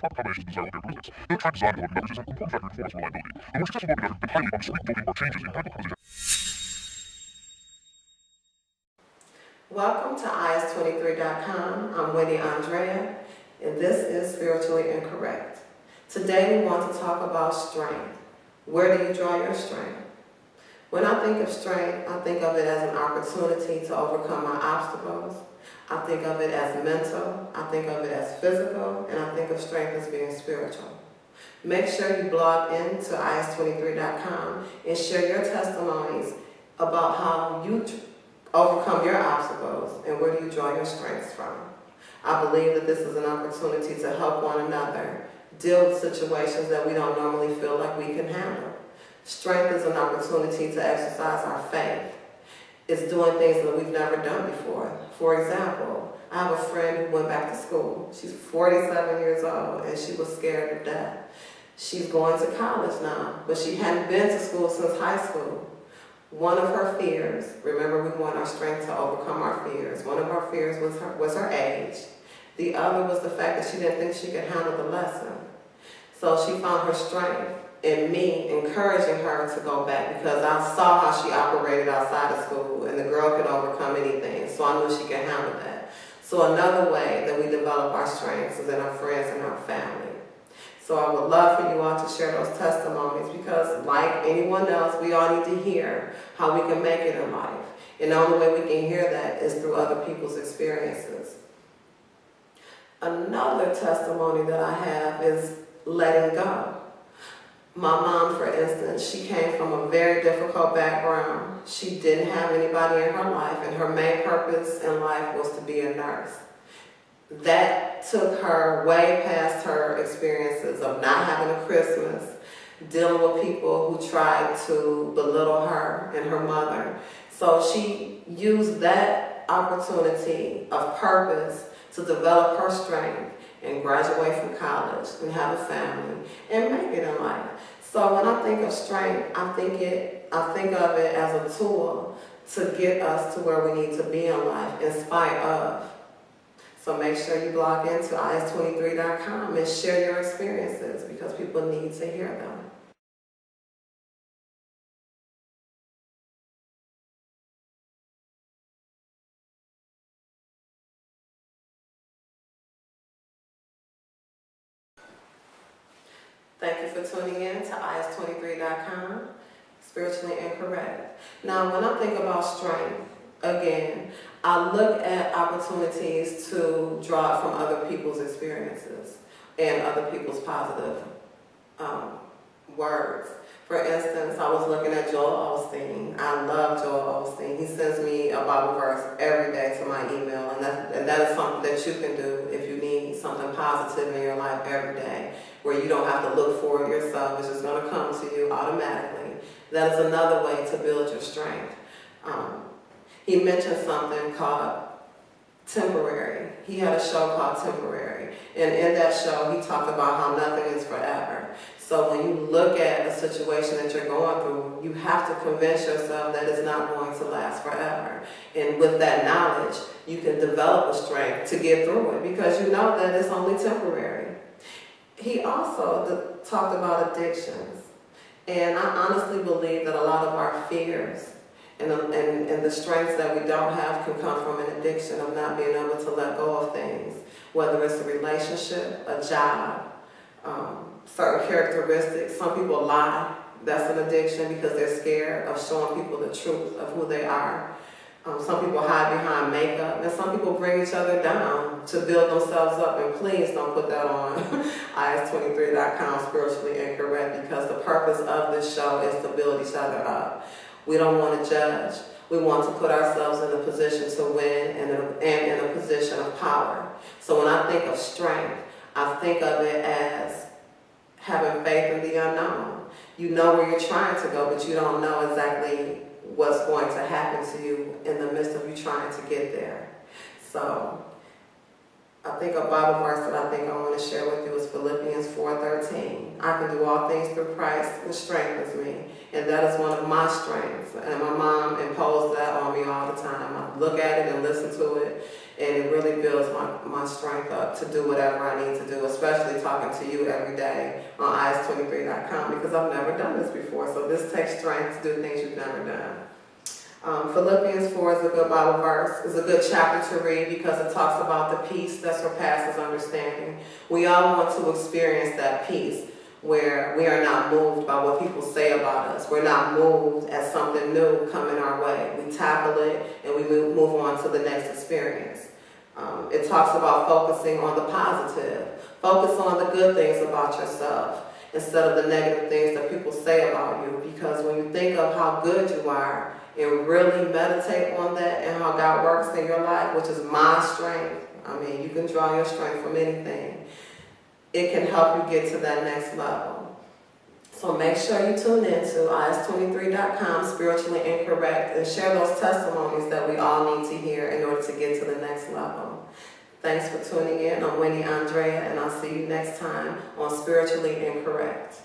proper combinations and desirable characteristics. The track design of the numbers is an important factor in performance and reliability. The more successful locomotive depend highly on discrete building or changes in mechanical composition. Welcome to is23.com. I'm Wendy Andrea, and this is Spiritually Incorrect. Today we want to talk about strength. Where do you draw your strength? When I think of strength, I think of it as an opportunity to overcome my obstacles. I think of it as mental, I think of it as physical, and I think of strength as being spiritual. Make sure you blog into is23.com and share your testimonies about how you overcome your obstacles and where do you draw your strengths from. I believe that this is an opportunity to help one another deal with situations that we don't normally feel like we can handle. Strength is an opportunity to exercise our faith. It's doing things that we've never done before. For example, I have a friend who went back to school. She's 47 years old and she was scared to death. She's going to college now, but she hadn't been to school since high school. One of her fears, remember we want our strength to overcome our fears. One of her fears was her age. The other was the fact that she didn't think she could handle the lesson. So she found her strength in me encouraging her to go back because I saw how she operated outside of school and the girl could overcome anything. So I knew she could handle that. So another way that we develop our strengths is in our friends and our family. So I would love for you all to share those testimonies because like anyone else, we all need to hear how we can make it in life. And the only way we can hear that is through other people's experiences. Another testimony that I have is letting go. My mom, for instance, she came from a very difficult background. She didn't have anybody in her life, and her main purpose in life was to be a nurse. That took her way past her experiences of not having a Christmas, dealing with people who tried to belittle her and her mother. So she used that opportunity of purpose to develop her strength and graduate from college and have a family and make it in life. So when I think of strength, I think of it as a tool to get us to where we need to be in life in spite of. So make sure you blog into is23.com and share your experiences because people need to hear them. Thank you for tuning in to is23.com, Spiritually Incorrect. Now, when I think about strength, again, I look at opportunities to draw from other people's experiences and other people's positive words. For instance, I was looking at Joel Osteen. I love Joel Osteen. He sends me a Bible verse every day to my email, and that is something that you can do if you need something positive in your life every day, where you don't have to look for it yourself. It's just going to come to you automatically. That is another way to build your strength. He mentioned something called Temporary. He had a show called Temporary. And in that show, he talked about how nothing is forever. So when you look at a situation that you're going through, you have to convince yourself that it's not going to last forever. And with that knowledge, you can develop a strength to get through it because you know that it's only temporary. He also talked about addictions. And I honestly believe that a lot of our fears and the strengths that we don't have can come from an addiction of not being able to let go of things, whether it's a relationship, a job, certain characteristics. Some people lie. That's an addiction because they're scared of showing people the truth of who they are. Some people hide behind makeup, and some people bring each other down to build themselves up, and please don't put that on is23.com, Spiritually Incorrect, because the purpose of this show is to build each other up. We don't want to judge. We want to put ourselves in a position to win and in a position of power. So when I think of strength, I think of it as having faith in the unknown. You know where you're trying to go, but you don't know exactly what's going to happen to you in the midst of you trying to get there. So I think a Bible verse that I think I want to share with you is Philippians 4:13. I can do all things through Christ who strengthens me. And that is one of my strengths. And my mom imposed that on me all the time. I look at it and listen to it. And it really builds my strength up to do whatever I need to do, especially talking to you every day on is23.com, because I've never done this before. So this takes strength to do things you've never done. Philippians 4 is a good Bible verse. It's a good chapter to read because it talks about the peace that surpasses understanding. We all want to experience that peace where we are not moved by what people say about us. We're not moved at something new coming our way. We tackle it and we move on to the next experience. It talks about focusing on the positive. Focus on the good things about yourself instead of the negative things that people say about you, because when you think of how good you are and really meditate on that and how God works in your life, which is my strength, I mean, you can draw your strength from anything. It can help you get to that next level. So make sure you tune in to is23.com, Spiritually Incorrect, and share those testimonies that we all need to hear in order to get to the next level. Thanks for tuning in. I'm Winnie Andrea, and I'll see you next time on Spiritually Incorrect.